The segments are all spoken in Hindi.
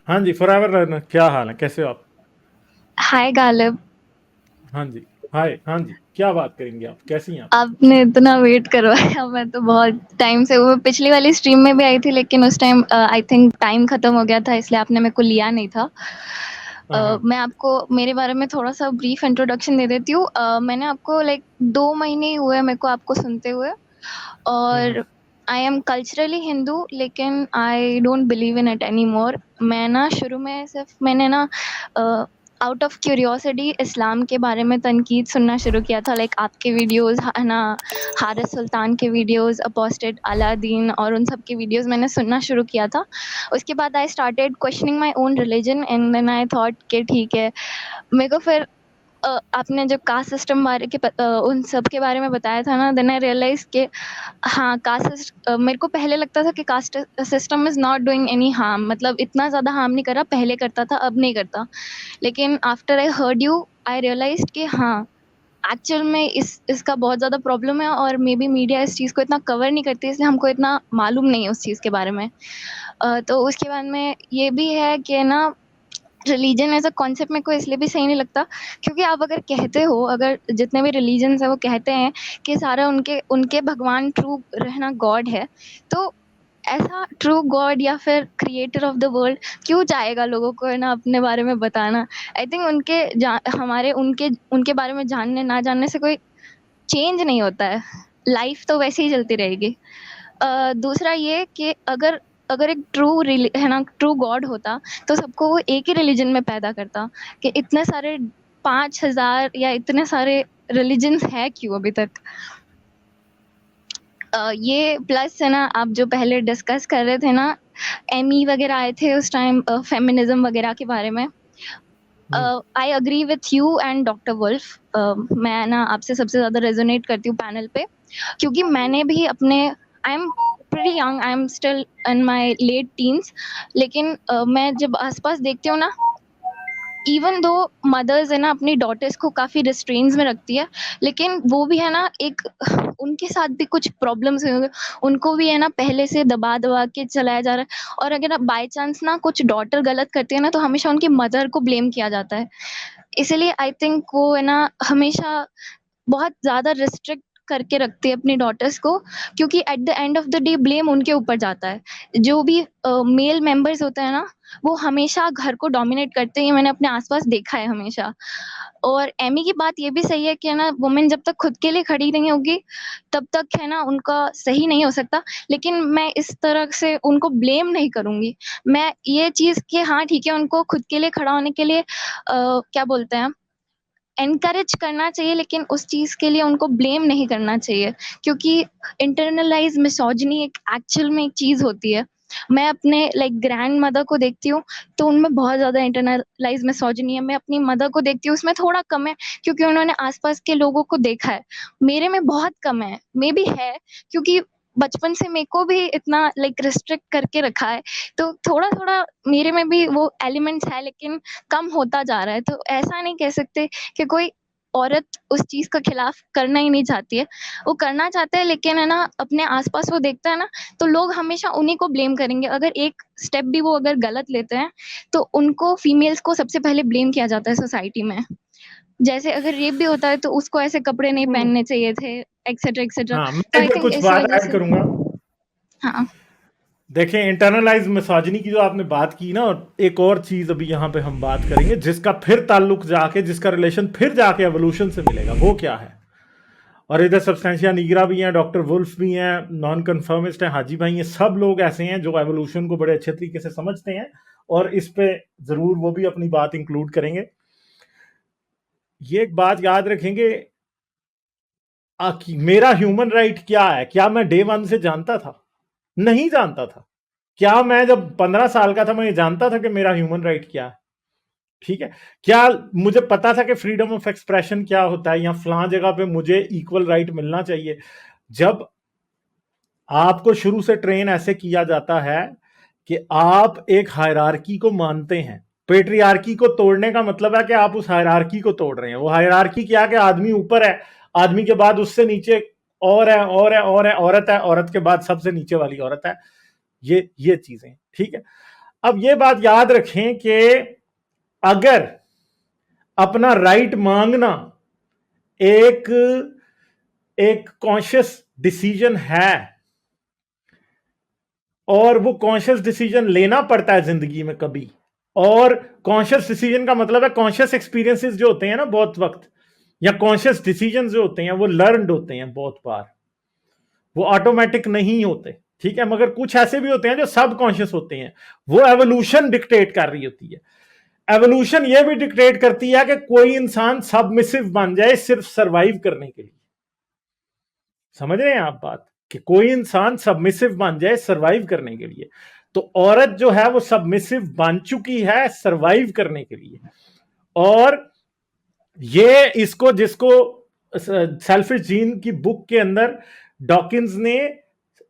हाँ जी, फॉरएवर लर्नर, क्या हाल है? कैसे हो आप? हाय गालिब। हाँ जी। हाय, हाँ जी। क्या बात करेंगे आप? कैसी हैं आप? आपने इतना वेट करवाया, मैं तो बहुत टाइम से वो पिछली वाली स्ट्रीम में भी आई थी, लेकिन उस टाइम आई थिंक टाइम खत्म हो गया था, इसलिए आपने मेरे को लिया नहीं था। हाँ, हाँ। मैं आपको मेरे बारे में थोड़ा सा ब्रीफ इंट्रोडक्शन दे देती हूँ। मैंने आपको लाइक 2 महीने ही हुए मेरे को आपको सुनते हुए। हुँ, हुँ। और आई एम कल्चरली हिंदू, लेकिन I don't believe in it any more. मैं ना शुरू में सिर्फ मैंने ना आउट ऑफ क्यूरियोसिटी इस्लाम के बारे में तनकीद सुनना शुरू किया था, लाइक आपके वीडियोस है ना, हारिस सुल्तान के वीडियोस, अपोस्टेट अलादीन और उन सब के वीडियोस मैंने सुनना शुरू किया था। उसके बाद I started questioning my own religion and then I thought कि ठीक है। मेरे को फिर आपने जब कास्ट सिस्टम बारे के उन सब के बारे में बताया था ना, देन आई रियलाइज कि हाँ, मेरे को पहले लगता था कि caste system is not doing any harm, मतलब इतना ज़्यादा हार्म नहीं कर रहा, पहले करता था अब नहीं करता। लेकिन after I heard you, I realise कि हाँ, एक्चुअल में इसका बहुत ज़्यादा प्रॉब्लम है, और मे बी मीडिया इस चीज़ को इतना कवर नहीं करती, इसलिए हमको इतना मालूम नहीं है उस चीज़ के बारे में। तो उसके बाद में ये भी है कि ना, रिलीजन एज अ कॉन्सेप्ट मेरे को इसलिए भी सही नहीं लगता, क्योंकि आप अगर कहते हो, अगर जितने भी रिलीजन्स है वो कहते हैं कि सारा उनके उनके भगवान ट्रू रहना गॉड है, तो ऐसा ट्रू गॉड या फिर क्रिएटर ऑफ द वर्ल्ड क्यों चाहेगा लोगों को है ना अपने बारे में बताना। आई थिंक हमारे उनके उनके बारे में जानने ना जानने से कोई चेंज नहीं होता है, लाइफ तो वैसे ही चलती रहेगी। दूसरा ये कि अगर अगर एक है ना, ट्रू गॉड होता, तो सबको वो एक ही रिलीजन में पैदा करता, कि इतने सारे 5,000 या इतने सारे रिलीजन्स है क्यों अभी तक। ये प्लस है ना, आप जो पहले डिस्कस कर रहे थे ना, एमी वगैरह आए थे उस टाइम फेमिनिज्म वगैरह के बारे में। हुँ। I agree with you and doctor Wolf. मैं ना आपसे सबसे ज़्यादा रेजोनेट करती हूँ पैनल पे, क्योंकि मैंने भी अपने I am pretty young, I am still in my late teens, लेकिन मैं जब आसपास देखती हूँ ना, इवन दो मदर्स है ना अपनी डॉटर्स को काफ़ी रिस्ट्रेन्स में रखती है, लेकिन वो भी है ना एक उनके साथ भी कुछ प्रॉब्लम्स हैं, उनको भी है ना पहले से दबा दबा के चलाया जा रहा है, और अगर बाय चांस ना कुछ डॉटर गलत करती है ना, तो हमेशा उनकी मदर को ब्लेम किया जाता है। इसीलिए आई थिंक वो है ना हमेशा बहुत ज़्यादा रिस्ट्रिक्ट करके रखती है अपनी डॉटर्स को, क्योंकि at the end of the day blame उनके ऊपर जाता है। जो भी मेल मेंबर्स होते हैं ना, वो हमेशा घर को डोमिनेट करते हैं, मैंने अपने आसपास देखा है हमेशा। और एमी की बात ये भी सही है कि है ना, वुमेन जब तक खुद के लिए खड़ी नहीं होगी, तब तक है ना उनका सही नहीं हो सकता। लेकिन मैं इस तरह से उनको ब्लेम नहीं करूँगी। मैं ये चीज़ कि हाँ, ठीक है, उनको खुद के लिए खड़ा होने के लिए क्या बोलते हैं, एनकरेज करना चाहिए, लेकिन उस चीज़ के लिए उनको ब्लेम नहीं करना चाहिए, क्योंकि इंटरनलाइज़ मिसोजिनी एक एक्चुअल में एक चीज़ होती है। मैं अपने लाइक ग्रैंडमदर को देखती हूँ, तो उनमें बहुत ज़्यादा इंटरनलाइज़ मिसोजिनी है। मैं अपनी मदर को देखती हूँ, उसमें थोड़ा कम है, क्योंकि उन्होंने आस-पास के लोगों को देखा है। मेरे में बहुत कम है, मेबी है, क्योंकि बचपन से मेरे को भी इतना लाइक रिस्ट्रिक्ट करके रखा है, तो थोड़ा-थोड़ा मेरे में भी वो एलिमेंट्स है, लेकिन कम होता जा रहा है। तो ऐसा नहीं कह सकते कि कोई औरत उस चीज़ का खिलाफ करना ही नहीं चाहती है। वो करना चाहता है, लेकिन है ना अपने आस-पास वो देखता है ना, तो लोग हमेशा उन्हीं को ब्लेम करेंगे। अगर एक स्टेप भी वो अगर गलत लेते हैं, तो उनको फीमेल्स को सबसे पहले ब्लेम किया जाता है सोसाइटी में। जैसे अगर रेप भी होता है, तो उसको ऐसे कपड़े नहीं हुँ। पहनने चाहिए थे, एक्सेट्रा, एक्सेट्रा। हाँ, तो मैं आई इधर थिंक कुछ इस बात वज़ह ऐड से। करूँगा। हाँ। देखें, इंटरनलाइज़ मिसोजिनी की जो आपने बात की ना, एक और चीज़ अभी यहाँ पे हम बात करेंगे, जिसका फिर ताल्लुक जाके, जिसका रिलेशन फिर जाके एवोल्यूशन से मिलेगा, वो क्या है? और इधर सब्सटेंशिया निग्रा भी हैं, डॉक्टर वुल्फ भी हैं, नॉन कन्फर्मिस्ट हैं, हाजी भाई हैं, सब लोग ऐसे हैं जो एवोल्यूशन को बड़े अच्छे तरीके से समझते हैं, और इस पे ज़रूर वो भी अपनी बात इंक्लूड करेंगे। ये एक बात याद रखेंगे, मेरा ह्यूमन राइट क्या है, क्या मैं डे वन से जानता था? नहीं जानता था। क्या मैं जब 15 साल का था मैं ये जानता था कि मेरा ह्यूमन राइट क्या है? ठीक है। क्या मुझे पता था कि फ्रीडम ऑफ एक्सप्रेशन क्या होता है, या फलां जगह पे मुझे इक्वल राइट मिलना चाहिए? जब आपको शुरू से ट्रेन ऐसे किया जाता है कि आप एक हायरार्की को मानते हैं, पेट्रियार्की को तोड़ने का मतलब है कि आप उस हायरार्की को तोड़ रहे हैं। वो हायरार्की क्या है कि आदमी ऊपर है, आदमी के बाद उससे नीचे और है, और है, और है, औरत है, औरत के बाद सबसे नीचे वाली औरत है। ये चीजें, ठीक है। अब ये बात याद रखें कि अगर अपना राइट मांगना एक एक कॉन्शियस डिसीजन है और वो कॉन्शियस डिसीजन लेना पड़ता है जिंदगी में कभी, और कॉन्शियस डिसीजन का मतलब है कॉन्शियस एक्सपीरियंसेस जो होते हैं ना बहुत वक्त, या कॉन्शियस डिसीजन जो होते हैं वो लर्नड होते हैं बहुत बार, वो ऑटोमेटिक नहीं होते, ठीक है। मगर कुछ ऐसे भी होते हैं जो सब कॉन्शियस होते हैं, वो एवोल्यूशन डिक्टेट कर रही होती है। एवोल्यूशन ये भी डिक्टेट करती है कि कोई इंसान सबमिसिव बन जाए सिर्फ सरवाइव करने के लिए। समझ रहे हैं आप बात, कि कोई इंसान सबमिसिव बन जाए सरवाइव करने के लिए। तो औरत जो है वो सबमिसिव बन चुकी है सरवाइव करने के लिए। और ये इसको जिसको सेल्फिश जीन की बुक के अंदर डॉकिंस ने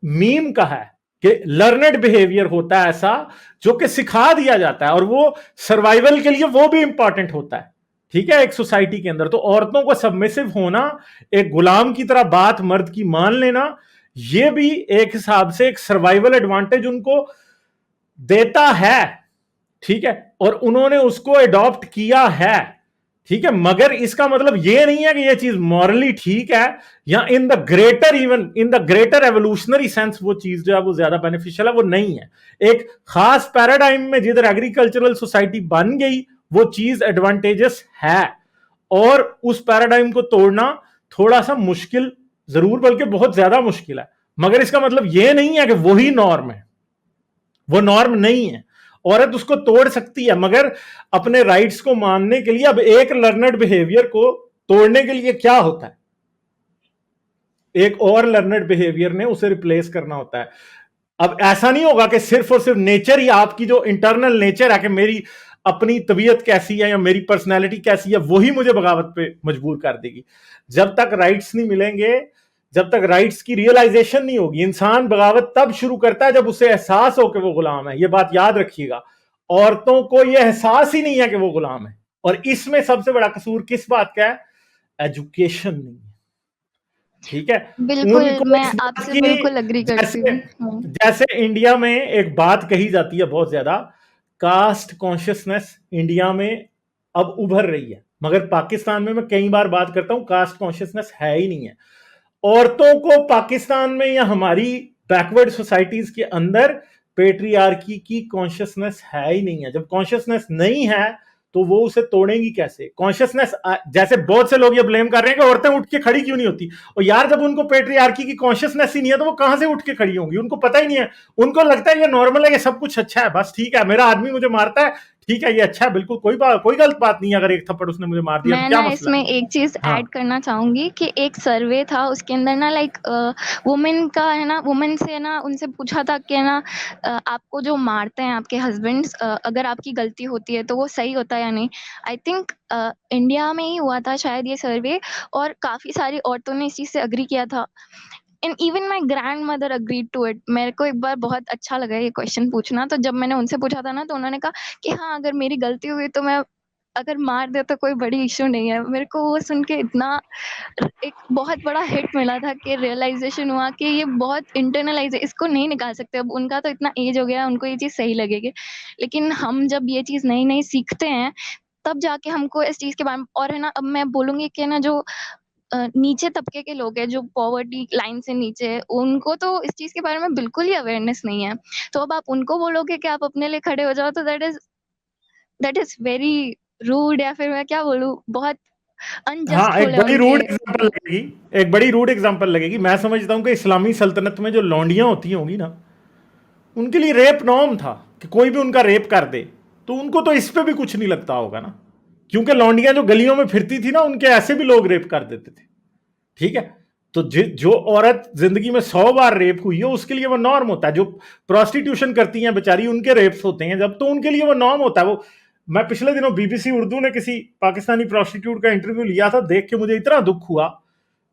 मीम कहा है कि लर्नेड बिहेवियर होता है ऐसा जो कि सिखा दिया जाता है, और वो सर्वाइवल के लिए वो भी इंपॉर्टेंट होता है, ठीक है, एक सोसाइटी के अंदर। तो औरतों को सबमिसिव होना, एक गुलाम की तरह बात मर्द की मान लेना, ये भी एक हिसाब से एक सर्वाइवल एडवांटेज उनको देता है, ठीक है, और उन्होंने उसको अडॉप्ट किया है, ठीक है। मगर इसका मतलब यह नहीं है कि यह चीज मॉरली ठीक है, या in the greater, even in the greater evolutionary sense वो चीज जो है वो ज्यादा बेनिफिशियल है, वो नहीं है। एक खास पैराडाइम में जिधर एग्रीकल्चरल सोसाइटी बन गई वो चीज एडवांटेजेस है, और उस पैराडाइम को तोड़ना थोड़ा सा मुश्किल जरूर, बल्कि बहुत ज्यादा मुश्किल है। मगर इसका मतलब यह नहीं है कि वही नॉर्म है, वो नॉर्म नहीं है। औरत उसको तोड़ सकती है, मगर अपने राइट्स को मानने के लिए अब एक लर्नड बिहेवियर को तोड़ने के लिए क्या होता है, एक और लर्नड बिहेवियर ने उसे रिप्लेस करना होता है। अब ऐसा नहीं होगा कि सिर्फ और सिर्फ नेचर ही, आपकी जो इंटरनल नेचर है कि मेरी अपनी तबीयत कैसी है या मेरी पर्सनैलिटी कैसी है, वही मुझे बगावत पे मजबूर कर देगी। जब तक राइट्स नहीं मिलेंगे, जब तक राइट्स की रियलाइजेशन नहीं होगी, इंसान बगावत तब शुरू करता है जब उसे एहसास हो कि वो गुलाम है। ये बात याद रखिएगा, औरतों को यह एहसास ही नहीं है कि वो गुलाम है। और इसमें सबसे बड़ा कसूर किस बात का है? एजुकेशन नहीं है, ठीक है। बिल्कुल, उनको मैं इस बात आपसे की, बिल्कुल एग्री करती जैसे हूँ। हाँ। जैसे इंडिया में एक बात कही जाती है बहुत ज्यादा, कास्ट कॉन्शियसनेस इंडिया में अब उभर रही है, मगर पाकिस्तान में मैं कई बार बात करता हूं कास्ट कॉन्शियसनेस है ही नहीं है। औरतों को पाकिस्तान में या हमारी बैकवर्ड सोसाइटीज के अंदर पेट्रियार्की की कॉन्शियसनेस है ही नहीं है। जब कॉन्शियसनेस नहीं है तो वो उसे तोड़ेंगी कैसे? कॉन्शियसनेस, जैसे बहुत से लोग ये ब्लेम कर रहे हैं कि औरतें उठ के खड़ी क्यों नहीं होती, और यार जब उनको पेट्रियार्की की कॉन्शियसनेस ही नहीं है तो वो कहां से उठ के खड़ी होंगी? उनको पता ही नहीं है, उनको लगता है ये नॉर्मल है, ये सब कुछ अच्छा है, बस ठीक है, मेरा आदमी मुझे मारता है, ठीक है, ये अच्छा है, बिल्कुल कोई गलत बात नहीं है, अगर एक थप्पड़ उसने मुझे मार दिया तो मैं क्या ना मसला इसमें है? एक चीज हाँ, ऐड करना चाहूंगी कि एक सर्वे था, उसके अंदर ना लाइक वुमेन का है ना, वुमेन से ना उनसे पूछा था कि ना आपको जो मारते हैं आपके हस्बैंड्स, अगर आपकी गलती होती है तो वो सही होता है या नहीं। आई थिंक इंडिया में ही हुआ था शायद ये सर्वे, और काफी सारी औरतों ने इस चीज से अग्री किया था। And even my grandmother agreed to it. मेरे को एक बार बहुत अच्छा लगा ये क्वेश्चन पूछना, तो जब मैंने उनसे पूछा था ना तो उन्होंने कहा कि हाँ, अगर मेरी गलती हुई तो मैं अगर मार दे तो कोई बड़ी इश्यू नहीं है। मेरे को वो सुन के इतना एक बहुत बड़ा हिट मिला था कि रियलाइजेशन हुआ कि ये बहुत इंटरनलाइज है, इसको नहीं निकाल सकते। अब उनका तो इतना एज हो गया, उनको ये चीज सही लगेगी, लेकिन हम जब ये चीज नई नई सीखते हैं तब जाके हमको इस चीज के बारे में, और है ना, अब मैं बोलूंगी कि ना जो नीचे तबके के लोग हैं, जो पॉवर्टी लाइन से नीचे है, उनको तो इस चीज के बारे में बिल्कुल ही अवेयरनेस नहीं है। तो अब आप उनको बोलोगे कि आप अपने लिए खड़े हो जाओ, तो दैट इज वेरी रूड, या फिर मैं क्या बोलूं, बहुत हाँ, अनजस्टफुल एक है बड़ी उनके। रूड एग्जांपल लगेगी, एक बड़ी रूड एग्जांपल लगेगी। मैं समझता हूँ कि इस्लामी सल्तनत में जो लौंडियां होती होंगी ना, उनके लिए रेप नॉर्म था कि कोई भी उनका रेप कर दे, तो उनको तो इस पे भी कुछ नहीं लगता होगा ना, क्योंकि लौंडियां जो गलियों में फिरती थी ना, उनके ऐसे भी लोग रेप कर देते थे, ठीक है। तो जो औरत जिंदगी में 100 बार रेप हुई है उसके लिए वो नॉर्म होता है। जो प्रोस्टिट्यूशन करती हैं बेचारी, उनके रेप्स होते हैं जब, तो उनके लिए वो नॉर्म होता है। वो, मैं पिछले दिनों बीबीसी उर्दू ने किसी पाकिस्तानी प्रोस्टिट्यूट का इंटरव्यू लिया था, देख के मुझे इतना दुख हुआ।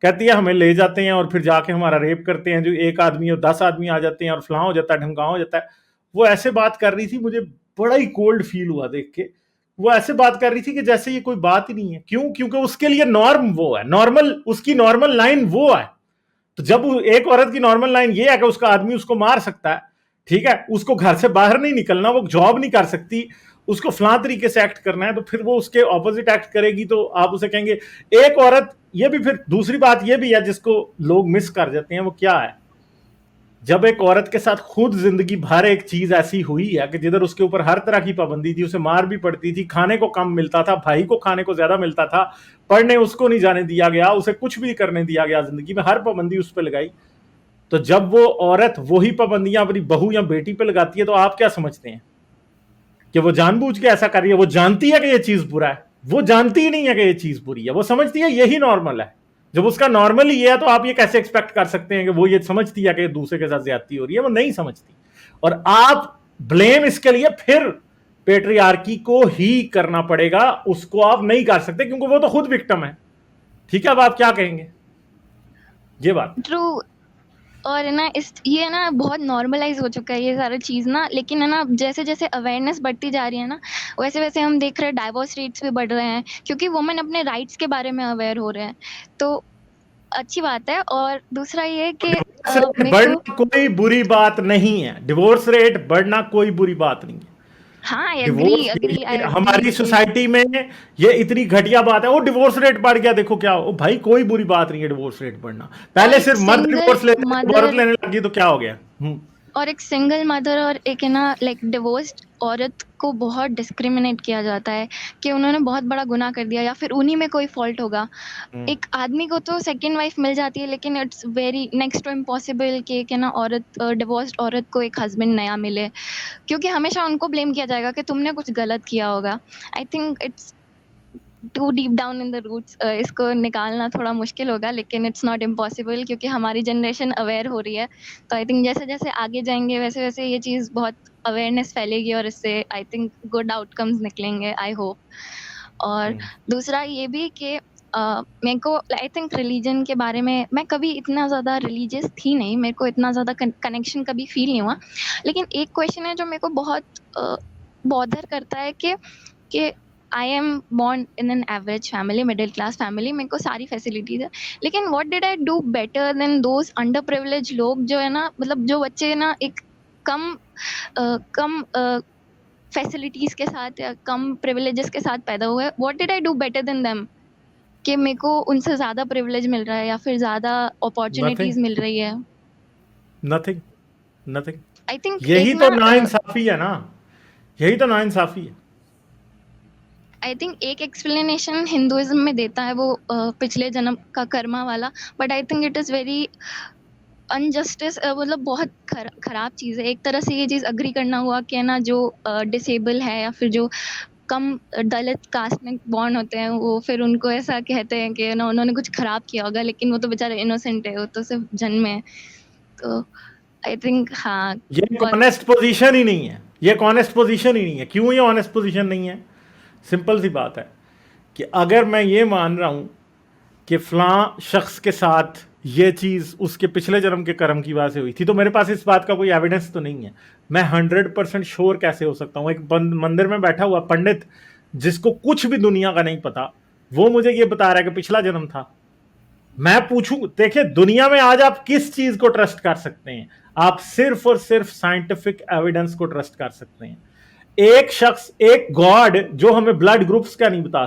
कहती है हमें ले जाते हैं और फिर जाके हमारा रेप करते हैं, जो एक आदमी और 10 आदमी आ जाते हैं और फलां हो जाता है, ढमकां हो जाता है। वो ऐसे बात कर रही थी, मुझे बड़ा ही कोल्ड फील हुआ देख के। वो ऐसे बात कर रही थी कि जैसे ये कोई बात ही नहीं है। क्यों? क्योंकि उसके लिए नॉर्म वो है, नॉर्मल, उसकी नॉर्मल लाइन वो है। तो जब एक औरत की नॉर्मल लाइन ये है कि उसका आदमी उसको मार सकता है, ठीक है, उसको घर से बाहर नहीं निकलना, वो जॉब नहीं कर सकती, उसको फलां तरीके से एक्ट करना है, तो फिर वो उसके ऑपोजिट एक्ट करेगी, तो आप उसे कहेंगे। एक औरत, ये भी फिर दूसरी बात ये भी है जिसको लोग मिस कर जाते हैं, वो क्या है, जब एक औरत के साथ खुद जिंदगी भर एक चीज ऐसी हुई है कि जिधर उसके ऊपर हर तरह की पाबंदी थी, उसे मार भी पड़ती थी, खाने को कम मिलता था, भाई को खाने को ज्यादा मिलता था, पढ़ने उसको नहीं जाने दिया गया, उसे कुछ भी करने दिया गया, जिंदगी में हर पाबंदी उस पर लगाई, तो जब वो औरत वही पाबंदियां अपनी बहू या बेटी पे लगाती है, तो आप क्या समझते हैं कि वो जानबूझ के ऐसा कर रही है? वो जानती है कि ये चीज बुरा है, वो जानती ही नहीं है कि ये चीज बुरी है, वो समझती है यही नॉर्मल है। जब उसका नॉर्मल ही है, तो आप ये कैसे एक्सपेक्ट कर सकते हैं कि वो ये समझती है कि दूसरे के साथ ज्यादती हो रही है? वो नहीं समझती, और आप ब्लेम इसके लिए फिर पेट्रियार्की को ही करना पड़ेगा, उसको आप नहीं कर सकते, क्योंकि वो तो खुद विक्टिम है। ठीक है, अब आप क्या कहेंगे ये बात? ट्रू। और है ना, इस ये ना बहुत नॉर्मलाइज हो चुका है ये सारा चीज़ ना, लेकिन है ना जैसे जैसे अवेयरनेस बढ़ती जा रही है ना, वैसे वैसे हम देख रहे हैं डाइवोर्स रेट्स भी बढ़ रहे हैं, क्योंकि वुमेन अपने राइट्स के बारे में अवेयर हो रहे हैं। तो अच्छी बात है। और दूसरा ये कि डिवोर्स रेट मेरे को, बढ़ना कोई बुरी बात नहीं है, डिवोर्स रेट बढ़ना कोई बुरी बात नहीं है। हाँ, I agree, divorce, agree, I agree हमारी विद दिस। सोसाइटी में ये इतनी घटिया बात है, वो डिवोर्स रेट बढ़ गया, देखो क्या हो भाई, कोई बुरी बात नहीं है डिवोर्स रेट बढ़ना। और पहले एक सिर्फ मर्द सिंगल डिवोर्स लेते थे, अब औरत मदर, लेने लगी, तो क्या हो गया? और एक सिंगल मदर और एक है ना लाइक डिवोर्स्ड औरत को बहुत डिस्क्रिमिनेट किया जाता है कि उन्होंने बहुत बड़ा गुनाह कर दिया या फिर उन्हीं में कोई फॉल्ट होगा। हम्म, एक आदमी को तो सेकंड वाइफ मिल जाती है, लेकिन it's very next to impossible कि एक है ना औरत, डिवोर्स्ड औरत को एक हस्बैंड नया मिले, क्योंकि हमेशा उनको ब्लेम किया जाएगा कि तुमने कुछ गलत किया होगा। I think it's too deep down in the roots, इसको निकालना थोड़ा मुश्किल होगा, लेकिन इट्स नॉट इम्पॉसिबल, क्योंकि हमारी जनरेशन अवेयर हो रही है। तो आई थिंक जैसे जैसे आगे जाएंगे वैसे वैसे ये चीज़ बहुत अवेयरनेस फैलेगी, और इससे आई थिंक गुड आउटकम्स निकलेंगे, आई होप। और हम्म, दूसरा ये भी कि मेरे को आई थिंक रिलीजन के बारे में, मैं कभी इतना ज़्यादा रिलीजियस थी नहीं, मेरे को इतना ज़्यादा कनेक्शन कभी फील नहीं हुआ। लेकिन एक क्वेश्चन है जो मेरे को बहुत बॉदर करता है कि I am born in an average family, middle class family, मेरे को सारी फैसिलिटीज है, लेकिन what did I do better than those under privilege लोग, जो है ना, मतलब जो बच्चे ना एक कम कम फैसिलिटीज के साथ या कम प्रिविलेजेस के साथ पैदा हुए, what did I do better than them कि मेरे को उनसे ज़्यादा प्रिविलेज मिल रहा है या फिर ज़्यादा नथिंग, अपॉर्चुनिटीज मिल रही है। Nothing, nothing. आई थिंक यही एक तो ना नाइंसाफी है ना, यही तो नाइंसाफी है। आई थिंक एक एक्सप्लेनेशन हिंदुइज्म में देता है वो पिछले जन्म का कर्मा वाला, but I think it is very injustice, मतलब बहुत खराब चीज़ है। एक तरह से ये चीज़ अग्री करना हुआ कि है ना जो डिसेबल है या फिर जो कम दलित कास्ट में बॉर्न होते हैं, वो फिर उनको ऐसा कहते हैं कि ना उन्होंने कुछ खराब किया होगा, लेकिन वो तो बेचारे इनोसेंट है, वो तो सिर्फ जन्मे है। तो आई थिंक हाँ, ये एक बहुत। ऑनेस्ट पोजीशन ही नहीं है, ये एक ऑनेस्ट पोजीशन ही नहीं है। क्यों ये ऑनेस्ट पोजीशन नहीं है? सिंपल सी बात है कि अगर मैं ये मान रहा हूं कि फलां शख्स के साथ ये चीज़ उसके पिछले जन्म के कर्म की वजह से हुई थी, तो मेरे पास इस बात का कोई एविडेंस तो नहीं है। मैं 100% श्योर कैसे हो सकता हूँ? एक मंदिर में बैठा हुआ पंडित जिसको कुछ भी दुनिया का नहीं पता, वो मुझे ये बता रहा है कि पिछला जन्म था। मैं पूछूं, देखिए दुनिया में आज आप किस चीज को ट्रस्ट कर सकते हैं? आप सिर्फ और सिर्फ साइंटिफिक एविडेंस को ट्रस्ट कर सकते हैं। एक शख्स, एक गॉड जो हमें ब्लड ग्रुप्स का नहीं बता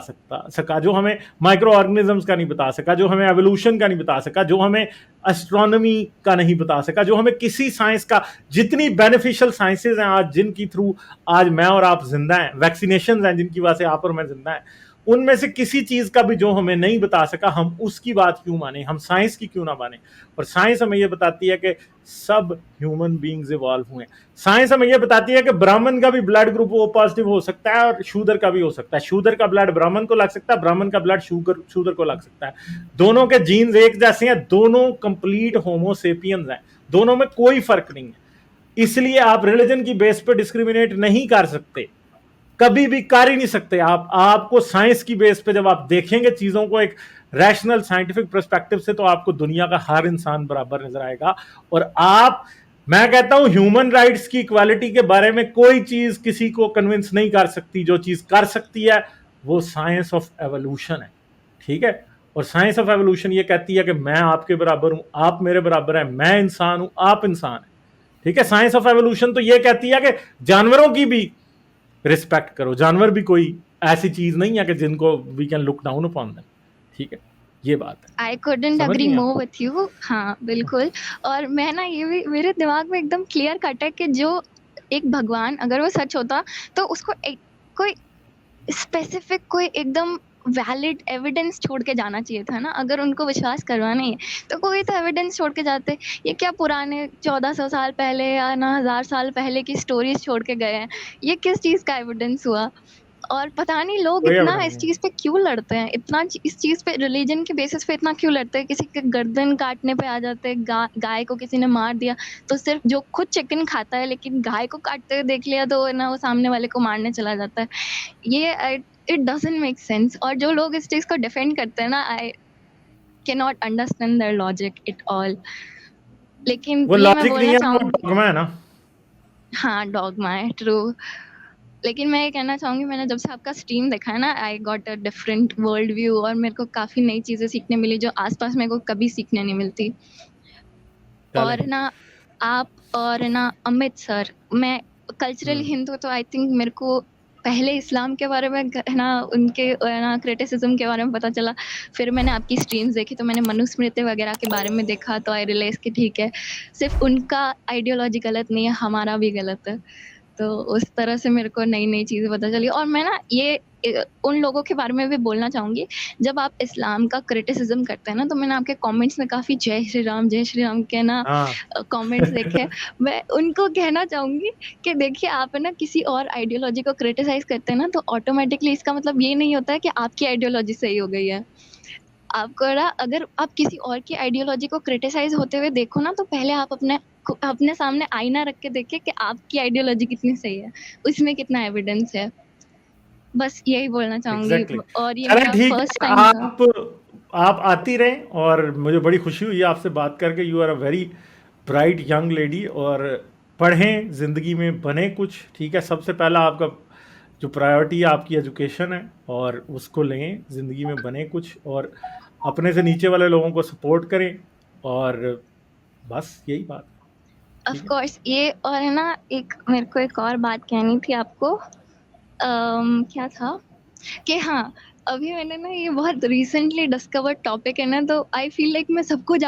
सका, जो हमें माइक्रो ऑर्गेनिजम्स का नहीं बता सका, जो हमें एवोल्यूशन का नहीं बता सका, जो हमें एस्ट्रोनॉमी का नहीं बता सका, जो हमें किसी साइंस का, जितनी बेनिफिशियल साइंसेज हैं आज जिनकी थ्रू आज मैं और आप जिंदा हैं, वैक्सीनेशन हैं जिनकी वजह से आप और मैं जिंदा हैं, उनमें से किसी चीज का भी जो हमें नहीं बता सका, हम उसकी बात क्यों माने? हम साइंस की क्यों ना माने? और साइंस हमें यह बताती है कि सब ह्यूमन बींग्स इवॉल्व हुए। साइंस हमें यह बताती है कि ब्राह्मण का भी ब्लड ग्रुप वो पॉजिटिव हो सकता है और शूदर का भी हो सकता है। शूदर का ब्लड ब्राह्मण को लग सकता है, ब्राह्मण का ब्लड शूदर को लग सकता है। दोनों के जीन्स एक जैसे हैं, दोनों कंप्लीट होमोसेपियंस हैं, दोनों में कोई फर्क नहीं है। इसलिए आप रिलीजन की बेस पर डिस्क्रिमिनेट नहीं कर सकते, कभी भी कर ही नहीं सकते। आपको साइंस की बेस पे जब आप देखेंगे चीजों को एक रैशनल साइंटिफिक पर्सपेक्टिव से, तो आपको दुनिया का हर इंसान बराबर नजर आएगा। और मैं कहता हूं ह्यूमन राइट्स की इक्वालिटी के बारे में कोई चीज किसी को कन्विंस नहीं कर सकती। जो चीज कर सकती है वो साइंस ऑफ एवोल्यूशन है, ठीक है। और साइंस ऑफ एवोल्यूशन ये कहती है कि मैं आपके बराबर हूं, आप मेरे बराबर हैं, मैं इंसान हूं, आप इंसान हैं, ठीक है, साइंस ऑफ एवोल्यूशन तो ये कहती है कि जानवरों की भी रिस्पेक्ट करो, जानवर भी कोई ऐसी चीज नहीं है कि जिनको we can look down upon them. ठीक है, ये बात है। आई couldn't समझ agree गए आप? more with you। हाँ बिल्कुल। और मैं ना ये भी मेरे दिमाग में एकदम क्लियर कट है कि जो एक भगवान अगर वो सच होता तो उसको एक कोई स्पेसिफिक कोई एकदम वैलिड एविडेंस छोड़ के जाना चाहिए था ना। अगर उनको विश्वास करवाना ही है तो कोई तो एविडेंस छोड़ के जाते। ये क्या पुराने 1400 साल पहले या ना 1000 साल पहले की स्टोरीज छोड़ के गए हैं, ये किस चीज का एविडेंस हुआ? और पता नहीं लोग कोई इतना एविडेंस इस नहीं। चीज पे क्यों लड़ते हैं, इतना इस चीज पे रिलीजन के बेसिस पे इतना क्यों लड़ते हैं? किसी के गर्दन काटने पे आ जाते हैं, गाय को किसी ने मार दिया तो सिर्फ जो खुद चिकन खाता है लेकिन गाय को काटते हुए देख लिया तो ना वो सामने वाले को मारने चला जाता है। ये इट डजंट मेक सेंस। और जो लोग इस चीज को डिफेंड करते हैं ना, I can not understand their logic it all. लेकिन वो ये मैं लॉजिक नहीं बोलना है, वो चाहूंगी। डॉगमा है ना। हाँ डॉगमा है, ट्रू। लेकिन मैं ये कहना चाहूंगी, मैंने जब से आपका स्ट्रीम देखा है ना, I got a different world view और मेरे को काफी नई चीजें सीखने मिली जो आसपास मेरे को कभी सीखने नहीं मिलती। चले। और ना आप और ना अमित सर, मैं कल्चरली हम्म। हिंदू तो आई थिंक मेरे को पहले इस्लाम के बारे में है ना उनके है ना क्रिटिसिज्म के बारे में पता चला। फिर मैंने आपकी स्ट्रीम्स देखी तो मैंने मनुस्मृति वगैरह के बारे में देखा तो आई रियलाइज कि ठीक है, सिर्फ उनका आइडियोलॉजी गलत नहीं है, हमारा भी गलत है। तो उस तरह से मेरे को नई नई चीजें पता चली। और मैं ना ये उन लोगों के बारे में भी बोलना चाहूंगी, जब आप इस्लाम का क्रिटिसिज्म करते हैं ना तो मैंने आपके कमेंट्स में काफी जय श्री राम के ना हाँ। कमेंट्स देखे। मैं उनको कहना चाहूंगी कि देखिए, आप है ना किसी और आइडियोलॉजी को क्रिटिसाइज करते हैं ना तो ऑटोमेटिकली इसका मतलब ये नहीं होता है कि आपकी आइडियोलॉजी सही हो गई है। आपको ना अगर आप किसी और की आइडियोलॉजी को क्रिटिसाइज होते हुए देखो ना तो पहले आप अपने सामने आईना रख के देखें कि आपकी आइडियोलॉजी कितनी सही है, उसमें कितना एविडेंस है। बस यही बोलना चाहूंगी। एग्जैक्टली। और ये चलें, मेरा ठीक फर्स्ट है। टाइम था। आप आती रहें और मुझे बड़ी खुशी हुई आपसे बात करके। You are a very bright young lady. और पढ़ें, ज़िंदगी में बने कुछ। ठीक है, सबसे पहला आपका जो प्रायोरिटी है आपकी एजुकेशन है, और उसको लें, ज़िंदगी में बने कुछ, और अपने से नीचे वाले लोगों को सपोर्ट करें। और बस यही बात है। ऑफ ठीक है। कोर्स ये और है ना, एक मेरे को एक और बात कहनी थी आपको। क्या था कि हाँ, अभी मैंने ना ये बहुत रिसेंटली डिस्कवर्ड टॉपिक है ना, तो आई फील लाइक मैं सबसे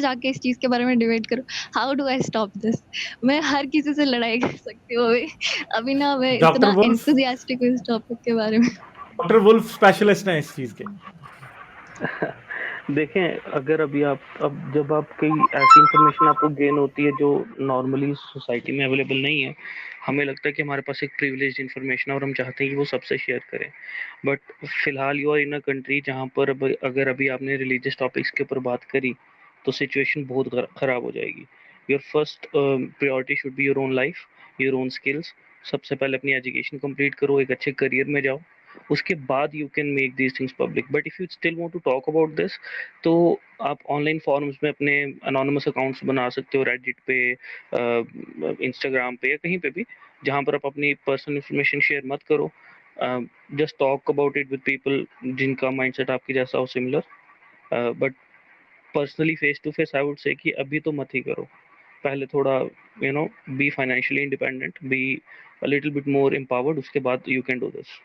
जाके इस चीज के बारे में डिबेट करूँ। How do I stop this? मैं हर किसी से लड़ाई कर सकती हूँ अभी। अभी ना मैं डॉक्टर इतना वुल्फ, एंथुसियास्टिक हूँ इस टॉपिक के बारे में। डॉक्टर वुल्फ स्पेशलिस्ट हैं इस चीज़ के। देखें, अगर अभी आप अब जब आप कई ऐसी इन्फॉर्मेशन आपको गेन होती है जो नॉर्मली सोसाइटी में अवेलेबल नहीं है, हमें लगता है कि हमारे पास एक प्रिविलेज्ड इन्फॉर्मेशन है और हम चाहते हैं कि वो सबसे शेयर करें। बट फिलहाल you are in a country जहाँ पर अगर अभी आपने रिलीजियस टॉपिक्स के ऊपर बात करी तो सिचुएशन बहुत ख़राब हो जाएगी। Your first priority should be your own life, your own skills. सबसे पहले अपनी एजुकेशन कंप्लीट करो, एक अच्छे करियर में जाओ, उसके बाद you can make these things public. But if you still want to talk about this, तो आप ऑनलाइन फॉरम्स में अपने अनोनिमस अकाउंट्स बना सकते हो, रेडिट पे, इंस्टाग्राम पे या कहीं पे भी, जहाँ पर आप अपनी पर्सनल इंफॉर्मेशन शेयर मत करो। Just talk about it with people जिनका माइंडसेट आपके जैसा हो, similar. But personally face to face I would say कि अभी तो मत ही करो। पहले थोड़ा be financially independent, be a little bit more empowered, उसके बाद यू कैन डू दिस।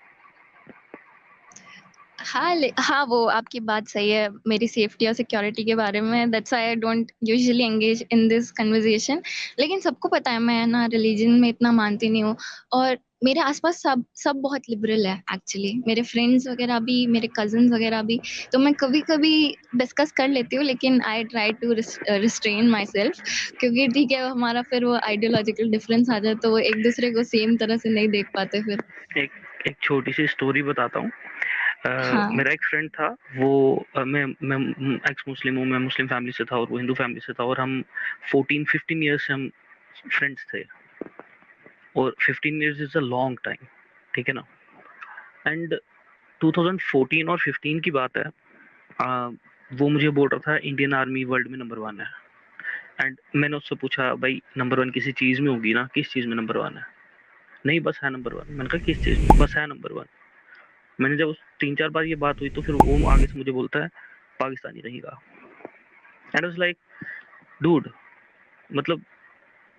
हाँ हाँ, वो आपकी बात सही है मेरी सेफ्टी और सिक्योरिटी के बारे में। That's why I don't usually engage in this conversation. लेकिन सबको पता है मैं ना रिलीजन में इतना मानती नहीं हूँ। और मेरे आसपास सब सब बहुत लिबरल है एक्चुअली, मेरे फ्रेंड्स वगैरह भी, मेरे कजन्स वगैरह भी। तो मैं कभी कभी डिस्कस कर लेती हूँ लेकिन I try to restrain myself, क्योंकि ठीक है हमारा फिर वो आइडियोलॉजिकल डिफरेंस आ जाए तो वो एक दूसरे को सेम तरह से नहीं देख पाते फिर। एक एक छोटी सी स्टोरी बताता हूँ। हाँ। मेरा एक फ्रेंड था, वो मैं एक्स मुस्लिम हूँ, मैं मुस्लिम फैमिली से था और वो हिंदू फैमिली से था, और हम 14-15 ईयर्स से हम फ्रेंड्स थे। और 15 years is a long time, ठीक है ना। एंड 2014 और 15 की बात है। वो मुझे बोल रहा था इंडियन आर्मी वर्ल्ड में नंबर 1 है। एंड मैंने उससे पूछा, भाई नंबर 1 किसी चीज़ में होगी ना, किस चीज़ में नंबर 1 है? नहीं, बस है नंबर 1। मैंने कहा किस चीज़ में? बस है नंबर 1। मैंने जब 3-4 बार ये बात हुई तो फिर वो आगे से मुझे बोलता है पाकिस्तानी रहेगा। एंड वाज लाइक, डूड, मतलब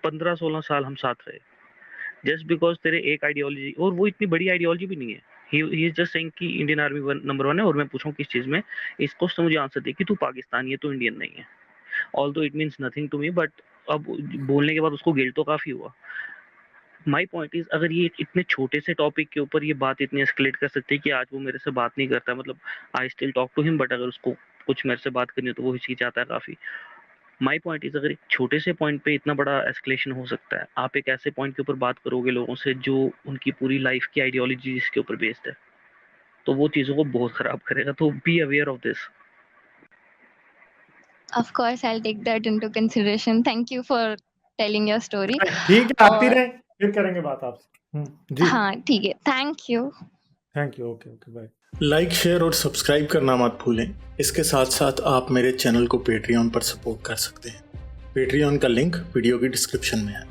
15-16 साल हम साथ रहे, जस्ट बिकॉज तेरे एक आइडियोलॉजी, और वो इतनी बड़ी आइडियोलॉजी भी नहीं है, ही इज जस्ट सेइंग कि इंडियन आर्मी नंबर 1 है, और मैं पूछूं किस चीज में, इस क्वेश्चन मुझे आंसर दे कि तू पाकिस्तानी है, तू इंडियन नहीं है। Although it means nothing to me, but अब बोलने के बाद उसको गिल्ट तो काफी हुआ। माई पॉइंट इज, अगर ये इतने छोटे से टॉपिक के ऊपर ये बात इतनी एस्केलेट कर सकती है कि आज वो मेरे से बात नहीं करता, मतलब I still talk to him, but अगर उसको कुछ मेरे से बात करनी है तो वो हिचकिचाता है काफी। माई पॉइंट इज, अगर एक छोटे से पॉइंट पे इतना बड़ा एस्केलेशन हो सकता है, आप एक ऐसे पॉइंट के ऊपर बात करोगे लोगों से जो उनकी पूरी लाइफ की आइडियोलॉजी जिसके ऊपर बेस्ड है, तो वो चीजों को बहुत खराब करेगा। तो be aware of this. Of course, I'll take that into consideration. Thank you for telling your story. ठीक है, आती और रहे, फिर करेंगे बात आपसे। जी हाँ ठीक है, thank you. Thank you, okay okay bye. Like, share और सब्सक्राइब करना मत भूलें। इसके साथ साथ आप मेरे चैनल को पेट्रियन पर सपोर्ट कर सकते हैं। पेट्रियन का लिंक वीडियो की डिस्क्रिप्शन में है।